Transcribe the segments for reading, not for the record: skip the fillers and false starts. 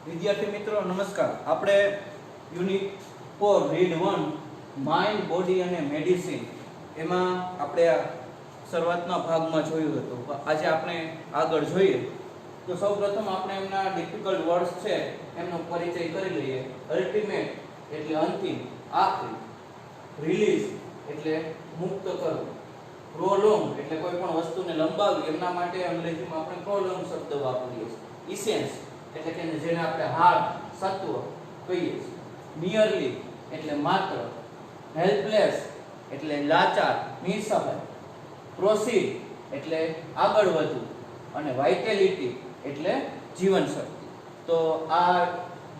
વિદ્યાર્થી મિત્રો નમસ્કાર. આપણે યુનિટ 4 રીડ 1 માઇન્ડ બોડી અને મેડિસિન એમાં આપણે આ શરૂઆતના ભાગમાં જોયું હતું. આજે આપણે આગળ જોઈએ તો સૌપ્રથમ આપણે એમના ડિફિકલ્ટ વર્ડ્સ છે એમનો પરિચય કરી લઈએ. અલ્ટિમેટ એટલે અંતિમ, આખરી. રિલીઝ એટલે મુક્ત કરવું. પ્રોલોંગ એટલે કોઈ પણ વસ્તુને લંબાવવી, એમના માટે અંગ્રેજીમાં આપણે પ્રોલોંગ શબ્દ વાપરીએ છીએ. ઇસેન્સ એટલે કે જેને આપણે હાર્ટ, સત્વ કહીએ છીએ. નિયરલી એટલે માત્ર. હેલ્પલેસ એટલે લાચાર, નિસહાય. પ્રોસીડ એટલે આગળ વધવું અને વાઇટેલિટી એટલે જીવન શક્તિ. તો આ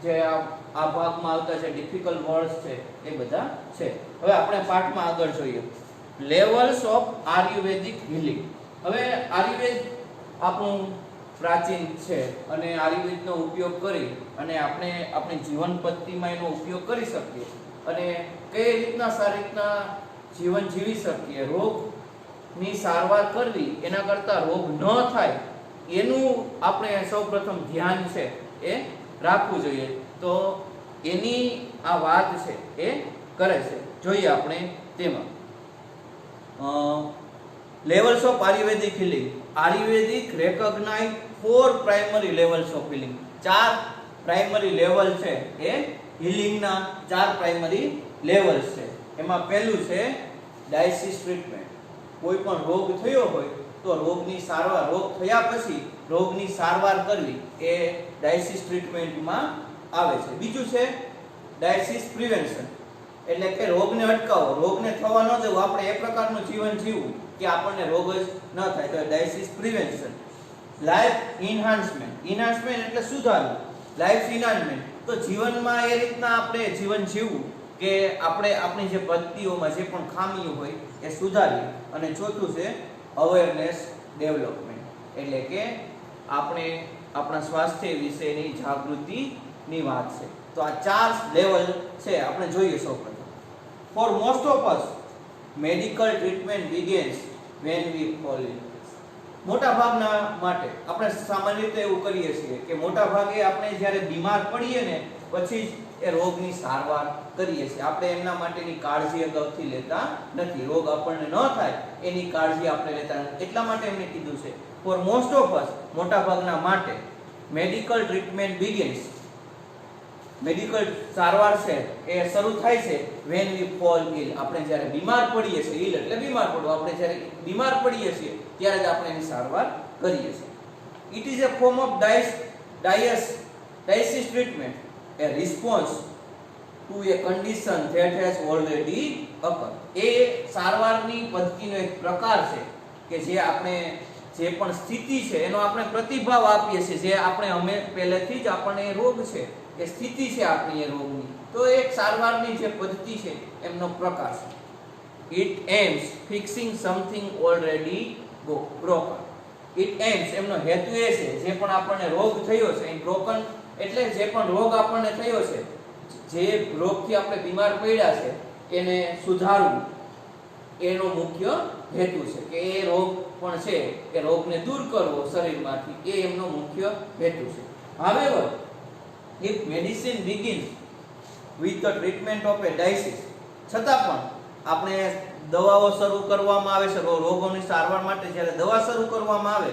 જે આ ભાગમાં આવતા જે ડિફિકલ્ટ વર્ડ્સ છે એ બધા છે. હવે આપણે પાઠમાં આગળ જોઈએ. Levels of ayurvedic healing. હવે આયુર્વેદ આપણું પ્રાચીન છે અને આયુર્વેદનો ઉપયોગ કરી અને આપણે આપણી જીવન પદ્ધતિમાં એનો ઉપયોગ કરી શકીએ અને કઈ રીતના સારી રીતના જીવન જીવી શકીએ, રોગની સારવાર કરવી એના કરતાં રોગ ન થાય એનું આપણે સૌપ્રથમ ધ્યાન છે એ રાખવું જોઈએ. તો એની આ વાત છે એ કરે છે. જોઈએ આપણે તેમાં levels of ayurvedic healing. Ayurvedic recognise 4 primary levels of healing. 4 primary level છે એ હીલિંગના 4 પ્રાઇમરી લેવલ્સ છે. એમાં પહેલું છે ડાયસિસ ટ્રીટમેન્ટ. કોઈ પણ રોગ થયો હોય તો રોગની સારવાર, રોગ થયા પછી રોગની સારવાર કરવી એ ડાયસિસ ટ્રીટમેન્ટમાં આવે છે. બીજું છે ડાયસિસ પ્રિવેન્શન એટલે કે રોગને અટકાવવો, રોગને થવા ન દેવો, આપણે એ પ્રકારનું જીવન જીવવું કે આપણને રોગ જ ન થાય, તો ડાયસિસ પ્રિવેન્શન. લાઈફ ઇન્હાન્સમેન્ટ. ઇન્હાન્સમેન્ટ એટલે સુધારવું. લાઈફ ઇન્હાન્સમેન્ટ તો જીવનમાં એ રીતના આપણે જીવન જીવવું કે આપણે આપણી જે પદ્ધતિઓમાં જે પણ ખામીઓ હોય એ સુધારીએ. અને ચોથું છે અવેરનેસ ડેવલપમેન્ટ એટલે કે આપણે આપણા સ્વાસ્થ્ય વિશેની જાગૃતિની વાત છે. તો આ 4 લેવલ છે આપણે જોઈએ. સૌપ્રથમ for most of us medical treatment begins when we fall ill. મોટા ભાગના માટે આપણે સામાન્ય રીતે એવું કરીએ છીએ કે મોટા ભાગે આપણે જ્યારે બીમાર પડીએ ને પછી જ એ રોગની સારવાર કરીએ છીએ. આપણે એમના માટેની કાળજી અગાઉથી લેતા નથી. રોગ આપણને ન થાય એની કાળજી આપણે લેતા નથી. એટલા માટે એમને કીધું છે ફોર મોસ્ટ ઓફ અસ, મોટા ભાગના માટે મેડિકલ ટ્રીટમેન્ટ begins, મેડિકલ સારવાર છે એ શરૂ થાય છે when we fall ill. આપણે જ્યારે બીમાર પડીએ છીએ, ill એટલે બીમાર પડવું, આપણે જ્યારે બીમાર પડીએ છીએ ત્યારે જ આપણે એની સારવાર કરીએ છીએ. It is a form of dialysis treatment, a response to a condition that has already occurred. એ સારવારની પદ્ધતિનો એક પ્રકાર છે કે જે આપણે જે પણ સ્થિતિ છે એનો આપણે પ્રતિભાવ આપીએ છીએ, જે આપણે અમે પહેલેથી જ આપણને રોગ છે એ સ્થિતિ છે આપણી એ રોગની, તો એક સારવારની જે પદ્ધતિ છે એમનો પ્રકાર છે. It aims fixing something already broken. It aims એમનો હેતુ એ છે જે પણ આપણને રોગ થયો છે એ broken એટલે જે પણ રોગ આપણને થયો છે, જે રોગથી આપણે બીમાર પડ્યા છે એને સુધારવું એનો મુખ્ય હેતુ છે કે એ રોગ પણ છે એ રોગને દૂર કરવો શરીરમાંથી, એ એમનો મુખ્ય હેતુ છે. However, if medicine begins with the treatment of a disease, છતાં પણ આપણે દવાઓ શરૂ કરવામાં આવે છે રોગોની સારવાર માટે, જ્યારે દવા શરૂ કરવામાં આવે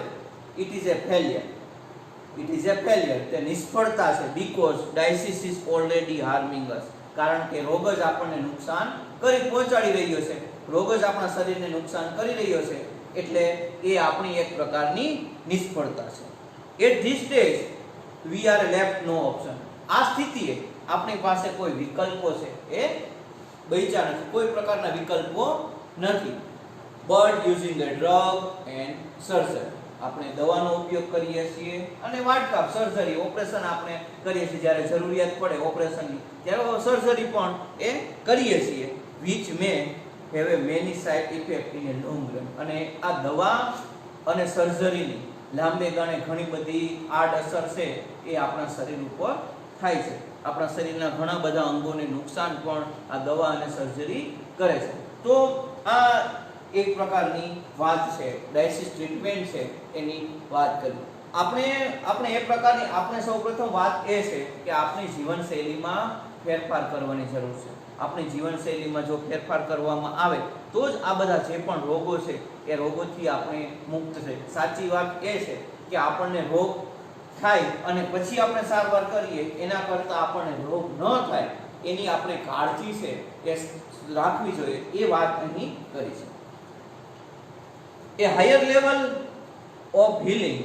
it is a failure. It is a failure, તે નિષ્ફળતા છે. because disease is already harming us, કારણ કે રોગ જ આપણને નુકસાન પહોંચાડી રહ્યો છે, રોગ જ આપણા શરીરને નુકસાન કરી રહ્યો છે, એટલે એ આપણી એક પ્રકારની નિષ્ફળતા છે. At this stage we are left no option. આ સ્થિતિએ આપણી પાસે કોઈ વિકલ્પો છે એ બચ્યા નથી, કોઈ પ્રકારના વિકલ્પો નથી. but using the drug and surgery, આપણે દવાનો ઉપયોગ કરીએ છીએ અને વાટકાપ, સર્જરી, ઓપરેશન આપણે કરીએ છીએ, જ્યારે જરૂરિયાત પડે ઓપરેશનની ત્યારે સર્જરી પણ એ કરીએ છીએ. which may have a many side effect in a long run. અને આ દવા અને સર્જરીની લાંબે ગાળે ઘણી બધી આડઅસર છે એ આપણા શરીર ઉપર થાય છે. આપણા શરીરના ઘણા બધા અંગોને નુકસાન પણ આ દવા અને સર્જરી કરે છે. તો આ એક પ્રકારની વાત છે, ડાયસિસ ટ્રીટમેન્ટ છે એની વાત કરી. આપણે એ પ્રકારની આપણે સૌપ્રથમ વાત એ છે કે આપણી જીવનશૈલીમાં ફેરફાર કરવાની જરૂર છે. આપણી જીવનશૈલીમાં જો ફેરફાર કરવામાં આવે તો જ આ બધા જે પણ રોગો છે એ રોગોથી આપણે મુક્ત થઈ. સાચી વાત એ છે કે આપણને રોગ થાય અને પછી આપણે સારવાર કરીએ એના કરતાં આપણને રોગ ન થાય એની આપણે કાળજી છે એ રાખવી જોઈએ, એ વાત અહીં કરી છે. A higher level of healing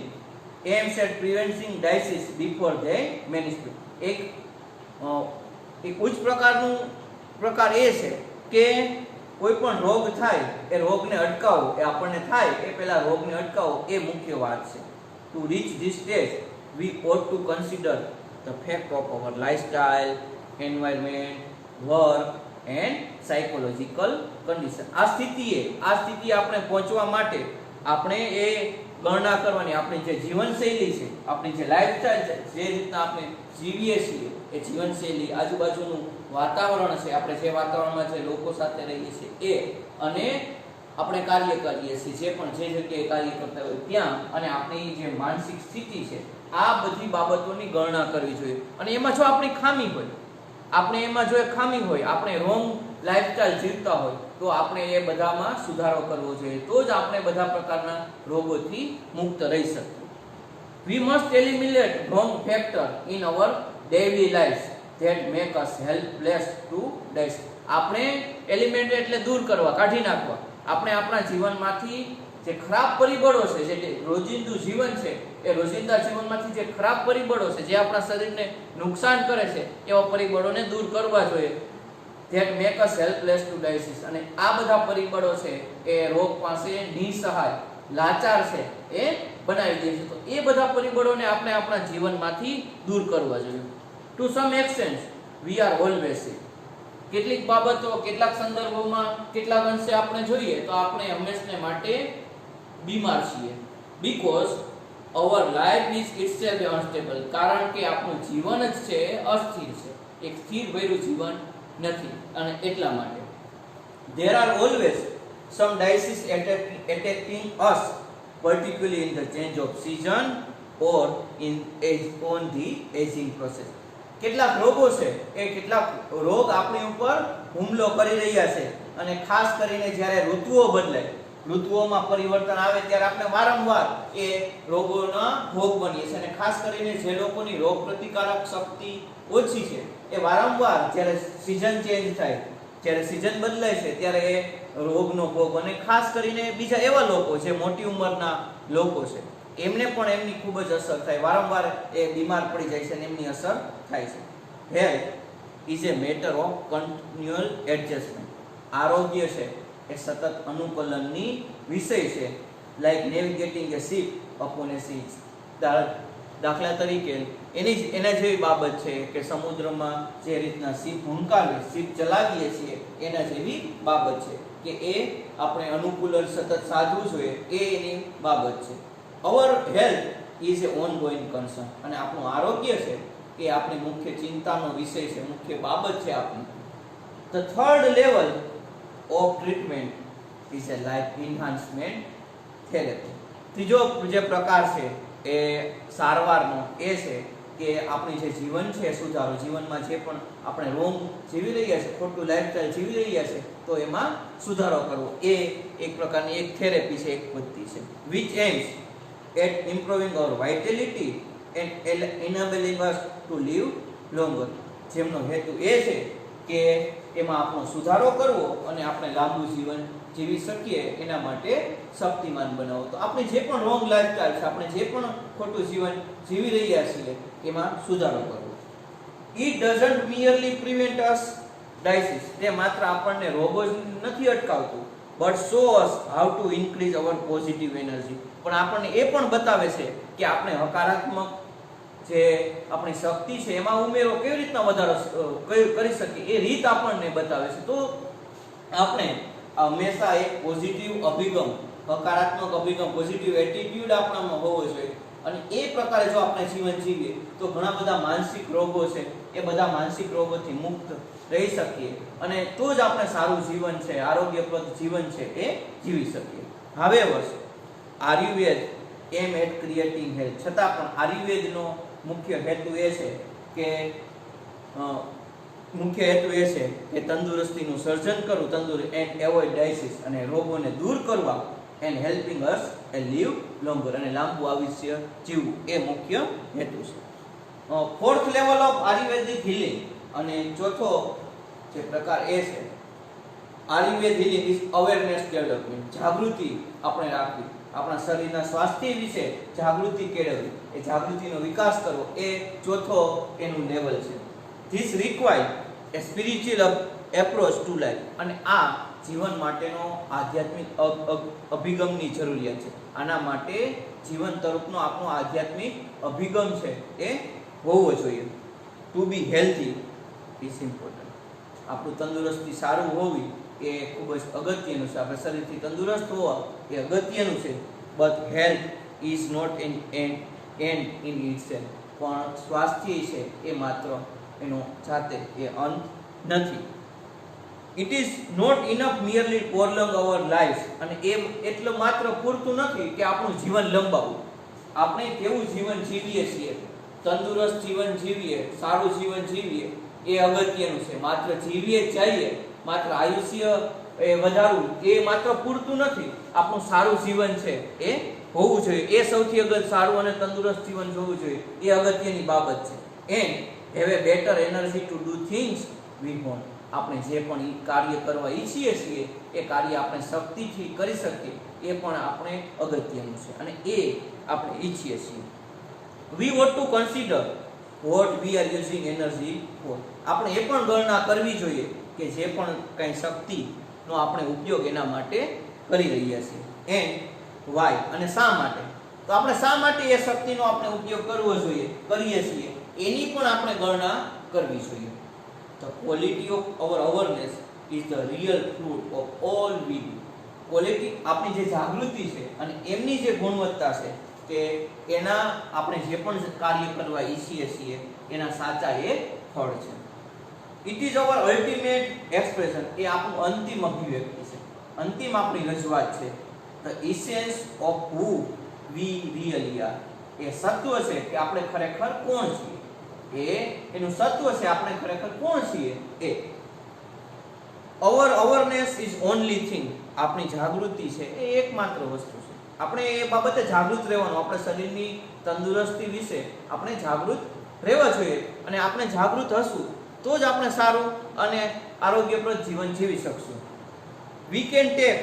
aims at preventing disease before they manifest. એક ઉચ્ચ પ્રકાર એ છે કે કોઈ પણ રોગ થાય એ રોગને અટકાવવો, એ આપણને થાય એ પહેલા રોગને અટકાવવો એ મુખ્ય વાત છે. To reach this stage we ought to consider the fact of our lifestyle, environment, work and psychological condition. આ સ્થિતિ આપણે પહોંચવા માટે આપણે એ ગણના કરવાની, આપણી જે જીવનશૈલી છે, આપણી જે લાઈફસ્ટાઈલ છે, જે રીતના આપણે જીવીએ છીએ એ જીવનશૈલી, આજુબાજુનું વાતાવરણ છે, આપણે જે વાતાવરણમાં જે લોકો સાથે રહીએ છીએ એ, અને આપણે કાર્ય કરીએ છીએ જે પણ જે જગ્યાએ કાર્ય કરતા હોય ત્યાં, અને આપણી જે માનસિક સ્થિતિ છે, આ બધી બાબતોની ગણના કરવી જોઈએ. અને એમાં જો આપણી ખામી હોય, આપણે રોંગ લાઈફસ્ટાઈલ જીવતા હોય તો આપણે એ બધામાં સુધારો કરવો જોઈએ, તો જ આપણે બધા પ્રકારના રોગોથી મુક્ત રહી શકીએ. We must eliminate wrong factor in our daily lives that make us helpless to disease. આપણે એલિમેન્ટ એટલે દૂર કરવા, કાઢી નાખવા. આપણે આપણા જીવનમાંથી જે ખરાબ પરિબળો છે, જે રોજિંદુ જીવન છે, એ રોજિંદા જીવનમાંથી જે ખરાબ પરિબળો છે, જે આપણા શરીરને નુકસાન કરે છે, એવા પરિબળોને દૂર કરવા જોઈએ. that make us helpless to disease. અને આ બધા પરિબળો છે એ રોગ પાસે નિસહાય, લાચાર છે એ બનાવી દે છે. તો એ બધા પરિબળોને આપણે આપણા જીવનમાંથી દૂર કરવા જોઈએ. To some extent we are always sick. કેટલીક બાબતો, કેટલાક સંદર્ભોમાં, કેટલાક અંશે આપણે જોઈએ તો આપણે હંમેશને માટે બીમાર છીએ. Because our life is itself unstable. કારણ કે આપણું જીવન જ છે અસ્થિર છે, એક સ્થિર ભર્યું જીવન નથી. અને એટલા માટે there are always some diseases attacking us, particularly in the change of season or on the aging process. કેટલાક રોગો છે, એ કેટલાક રોગ આપણી ઉપર હુમલો કરી રહ્યા છે, અને ખાસ કરીને જ્યારે ઋતુઓ બદલાય, ઋતુઓમાં પરિવર્તન આવે ત્યારે આપણે વારંવાર એ રોગોના ભોગ બનીએ છીએ. અને ખાસ કરીને જે લોકોની રોગ પ્રતિકારક શક્તિ ઓછી છે એ વારંવાર જ્યારે સિઝન ચેન્જ થાય, જ્યારે સિઝન બદલાય છે ત્યારે એ રોગનો ભોગ, અને ખાસ કરીને બીજા એવા લોકો જે મોટી ઉંમરના લોકો છે એમને પણ એમની ખૂબ જ અસર થાય, વારંવાર એ બીમાર પડી જાય છે અને એમની અસર થાય છે. Health is A matter of કન્ટિન્યુઅલ adjustment. આરોગ્ય છે એ સતત અનુકૂલનની વિષય છે. Like navigating A ship upon A C. દાખલા તરીકે એના જેવી બાબત છે કે સમુદ્રમાં જે રીતના શિપ હુંકારીએ, શિપ ચલાવીએ છીએ, એના જેવી બાબત છે કે એ આપણે અનુકૂલન સતત સાધવું જોઈએ, એ એની બાબત છે. Our health is a ongoing concern. અને આપણું આરોગ્ય છે એ આપણી મુખ્ય ચિંતાનો વિષય છે, મુખ્ય બાબત છે આપણી. The third level of treatment is a life enhancement therapy. ત્રીજો જે પ્રકાર છે એ સારવારનો એ છે કે આપણી જે જીવન છે સુધારો, જીવનમાં જે પણ આપણે રોંગ જીવી રહ્યા છે, ખોટું લાઈફસ્ટાઈલ જીવી રહ્યા છે, તો એમાં સુધારો કરવો, એ એક પ્રકારની એક થેરેપી છે, એક પદ્ધતિ છે. which aims at improving our vitality and enabling us to live longer. જેમનો હેતુ એ છે કે એમાં આપણો સુધારો કરવો અને આપણે લાંબુ જીવન જીવી શકીએ, એના માટે શક્તિમાન બનાવો. તો આપણે જે પણ રોંગ લાઈફસ્ટાઈલ છે, આપણે જે પણ ખોટું જીવન જીવી રહ્યા છીએ એમાં સુધારો કરવો. It doesn't merely prevent us disease. તે માત્ર આપણને રોગો જ નથી અટકાવતું, but show us how to increase our positive energy. પણ આપણને એ પણ બતાવે છે કે આપણે હકારાત્મક જે આપણી શક્તિ છે એમાં ઉમેરો કેવી રીતના વધારો કરી શકીએ, એ રીત આપણને બતાવે છે. તો આપણે હંમેશા એક પોઝિટિવ અભિગમ, હકારાત્મક અભિગમ, પોઝિટિવ એટીટ્યુડ આપણામાં હોવો જોઈએ. અને એ પ્રકારે જો આપણે જીવન જીવીએ તો ઘણા બધા માનસિક રોગો છે એ બધા માનસિક રોગોથી મુક્ત રહી શકીએ, અને તો જ આપણે સારું જીવન છે, આરોગ્યપ્રદ જીવન છે એ જીવી શકીએ. However, Ayurveda aim at creating health. છતાં પણ આયુર્વેદનો મુખ્ય હેતુ એ છે કે તંદુરસ્તીનું સર્જન કરવું, એન્ડ એવોઇડ ડાયસીસ, અને રોગોને દૂર કરવા, and helping us a live longer, અને લાંબુ આયુષ્ય જીવવું, એ મુખ્ય હેતુ છે. Fourth level of ayurvedic healing, અને ચોથો જે પ્રકાર એ છે Ayurveda healing is awareness development. જાગૃતિ આપણે રાખવી, આપણા શરીરના સ્વાસ્થ્ય વિશે જાગૃતિ કેળવવી, એ જાગૃતિનો વિકાસ કરવો, એ ચોથો એનું લેવલ છે. This require A spiritual approach to life, અને આ જીવન માટેનો આધ્યાત્મિક અભિગમની જરૂરિયાત છે. આના માટે જીવન તરફનો આપણો આધ્યાત્મિક અભિગમ છે એ હોવો જોઈએ. To be healthy is important. આપણું તંદુરસ્તી સારું હોવી એ ખૂબ જ અગત્યનું છે. આપણે શરીરથી તંદુરસ્ત હોવા એ અગત્યનું છે. But health is not an end in itself. પણ સ્વાસ્થ્ય છે એ માત્ર એનો જાતે એ અંત નથી. It is not enough merely prolong our life. અને એટલું માત્ર પૂરતું નથી કે આપણું જીવન લંબાવવું. આપણે કેવું જીવન જીવીએ છીએ, તંદુરસ્ત જીવન જીવીએ, સારું જીવન જીવીએ, એ અગત્યનું છે. માત્ર જીવીએ જ જઈએ, માત્ર આયુષ્ય એ વધારવું એ માત્ર પૂરતું નથી. આપણું સારું જીવન છે એ હોવું જોઈએ, એ સૌથી સારું અને તંદુરસ્ત જીવન હોવું જોઈએ, એ અગત્યની બાબત છે. And have a better energy to do things we want. આપણે જે પણ કાર્ય કરવા ઈચ્છીએ છીએ એ કાર્ય આપણે શક્તિથી કરી શકીએ, એ પણ આપણે અગત્યનું છે, અને એ આપણે ઈચ્છીએ છીએ. We want to consider what we are using energy for. આપણે એ પણ ગણના કરવી જોઈએ કે જે પણ કંઈ શક્તિનો આપણે ઉપયોગ એના માટે કરી રહ્યા છીએ. એન્ડ વાય, અને શા માટે. તો આપણે શા માટે એ શક્તિનો આપણે ઉપયોગ કરવો જોઈએ, કરીએ છીએ, એની પણ આપણે ગણના કરવી જોઈએ. The quality of our awareness is the real fruit of all we do. Quality આપણી જે જાગૃતિ છે અને એમની જે ગુણવત્તા છે કે એના આપણે જે પણ કાર્ય કરવા ઈચ્છીએ છીએ એના સાચા એ ફળ છે. It is our ultimate expression. એ આપણું અંતિમ અભિવ્યક્તિ છે, અંતિમ આપણી રજૂઆત છે. The essence of who we really are. એ સત્વ છે કે આપણે ખરેખર કોણ છીએ, એનું સત્વ છે આપણે ખરેખર કોણ છીએ એ. અવર અવરનેસ ઇઝ ઓનલી થિંગ. આપણી જાગૃતિ છે એ એકમાત્ર વસ્તુ છે. આપણે એ બાબતે જાગૃત રહેવાનું. આપણે શરીરની તંદુરસ્તી વિશે આપણે જાગૃત રહેવા જોઈએ, અને આપણે જાગૃત હશું તો જ આપણે સારું અને આરોગ્યપ્રદ જીવન જીવી શકશું. We can take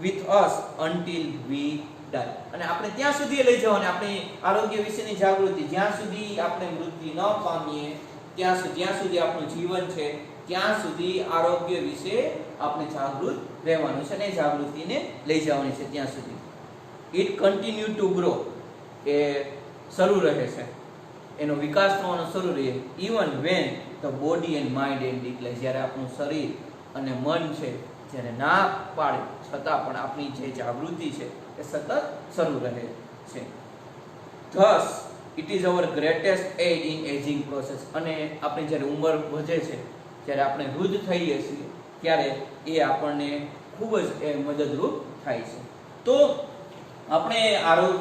with us until we die. અને આપણે ત્યાં સુધી લઈ જવાની આપણી આરોગ્ય વિશેની જાગૃતિ, જ્યાં સુધી આપણે મૃત્યુ ન પામીએ જ્યાં સુધી આપણું જીવન છે ત્યાં સુધી આરોગ્ય વિશે આપણે જાગૃત રહેવાનું છે, અને જાગૃતિને લઈ જવાની છે ત્યાં સુધી. It continue to grow. એ શરૂ રહે છે, એનો વિકાસ થવાનો શરૂ રહે. Even when the body and mind and decline. જ્યારે આપણું શરીર અને મન છે જ્યારે ના પાડે છતાં પણ આપણી જે જાગૃતિ છે એ સતત શરૂ રહે છે. Thus it is our greatest aid in ageing process. અને આપણી જ્યારે ઉંમર વધે છે, જ્યારે આપણે વૃદ્ધ થઈએ છીએ ત્યારે એ આપણને ખૂબ જ એ મદદરૂપ થાય છે. તો આપણે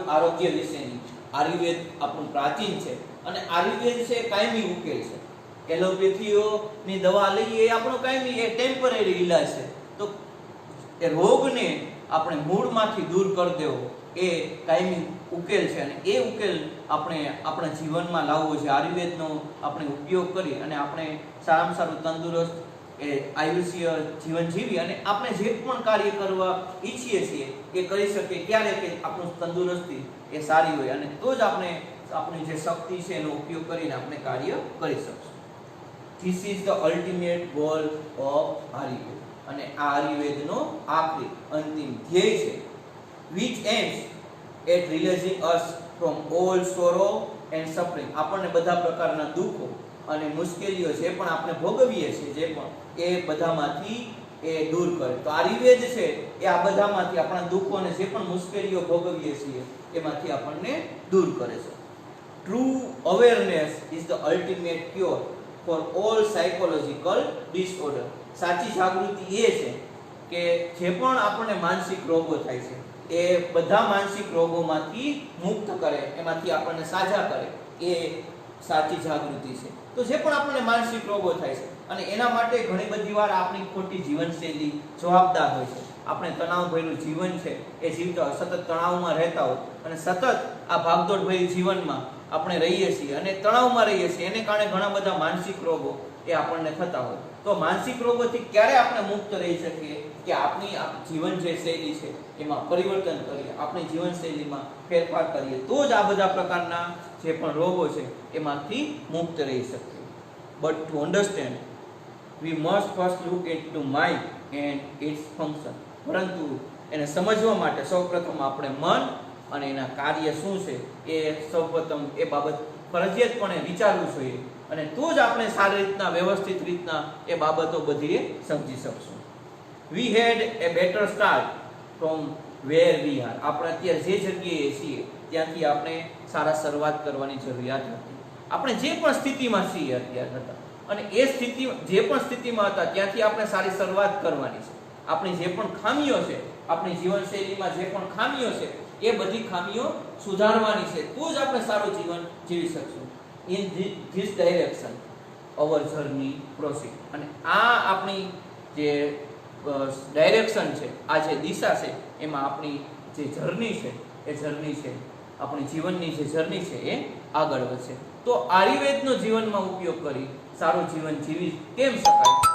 આરોગ્ય વિશેની આયુર્વેદ આપણું પ્રાચીન છે, અને આયુર્વેદ છે કાયમી ઉકેલ છે. એલોપેથીઓની દવા લઈએ એ આપણો કાયમી એ ટેમ્પરરી ઇલાજ છે. તો એ રોગને આપણે મૂળમાંથી દૂર કરી દેવો એ કાયમી ઉકેલ છે, અને એ ઉકેલ આપણે આપણા જીવનમાં લાવવો છે. આયુર્વેદનો આપણે ઉપયોગ કરી અને આપણે સારામાં સારું તંદુરસ્ત એ આયુષ્ય જીવન જીવી અને આપણે જે પણ કાર્ય કરવા ઈચ્છીએ છીએ એ કરી શકીએ. ક્યારે કે આપણું તંદુરસ્તી એ સારી હોય, અને તો જ આપણે આપણી જે શક્તિ છે એનો ઉપયોગ કરીને આપણે કાર્ય કરી શકશું. This is the ultimate goal of Ayurveda. અને આ આયુર્વેદનો આખરી અંતિમ ધ્યેય છે. which aims at releasing us from all sorrow and suffering. આપણને બધા પ્રકારના દુઃખો અને મુશ્કેલીઓ જે પણ આપણે ભોગવીએ છીએ જે પણ એ બધામાંથી એ દૂર કરે. તો આયુર્વેદ છે એ આ બધામાંથી આપણા દુઃખો અને જે પણ મુશ્કેલીઓ ભોગવીએ છીએ એમાંથી આપણને દૂર કરે છે. True awareness is the ultimate cure for all psychological disorder. સાચી જાગૃતિ એ છે કે જે પણ આપણને માનસિક રોગો થાય છે એ બધા માનસિક રોગોમાંથી મુક્ત કરે, એમાંથી આપણને સાજા કરે, એ સાચી જાગૃતિ છે. તો જે પણ આપણને માનસિક રોગો થાય છે અને એના માટે ઘણી બધી વાર આપણી ખોટી જીવનશૈલી જવાબદાર હોય છે. આપણે તણાવભર્યું જીવન છે એ જીવતા સતત તણાવમાં રહેતા હોય અને સતત આ ભાગદોડભર્યું જીવનમાં આપણે રહીએ છીએ અને તણાવમાં રહીએ છીએ, એને કારણે ઘણા બધા માનસિક રોગો એ આપણને થતા હોય. તો માનસિક રોગોથી ક્યારે આપણે મુક્ત રહી શકીએ કે આપણી જીવન જે શૈલી છે એમાં પરિવર્તન કરીએ, આપણી જીવનશૈલીમાં ફેરફાર કરીએ, તો જ આ બધા પ્રકારના જે પણ રોગો છે એમાંથી મુક્ત રહી શકીએ. But to understand we must first look into mind and its function. પરંતુ એને સમજવા માટે સૌપ્રથમ આપણે મન અને એના કાર્ય શું છે એ સૌપ્રથમ એ બાબત ફરજિયાતપણે વિચારવું જોઈએ અને તો જ આપણે સારી રીતના વ્યવસ્થિત રીતના એ બાબતો બધી સમજી શકશું. We had a better start from where we are. આપણે અત્યારે જે જગ્યાએ છીએ ત્યાંથી આપણે સારા શરૂઆત કરવાની જરૂરિયાત હતી. આપણે જે પણ સ્થિતિમાં છીએ અત્યારે હતા અને એ સ્થિતિ જે પણ સ્થિતિમાં હતા ત્યાંથી આપણે સારી શરૂઆત કરવાની છે. આપણી જે પણ ખામીઓ છે, આપણી જીવનશૈલીમાં જે પણ ખામીઓ છે એ બધી ખામીઓ સુધારવાની છે, તો જ આપણે સારું જીવન જીવી શકશું. In this direction our journey proceed. અને આ આપણી જે ડાયરેક્શન છે, આ જે દિશા છે, એમાં આપણી જે જર્ની છે એ જર્ની છે, આપણી જીવનની જે જર્ની છે એ આગળ વધશે. તો આયુર્વેદનો જીવનમાં ઉપયોગ કરી સારું જીવન જીવી કેમ શકાય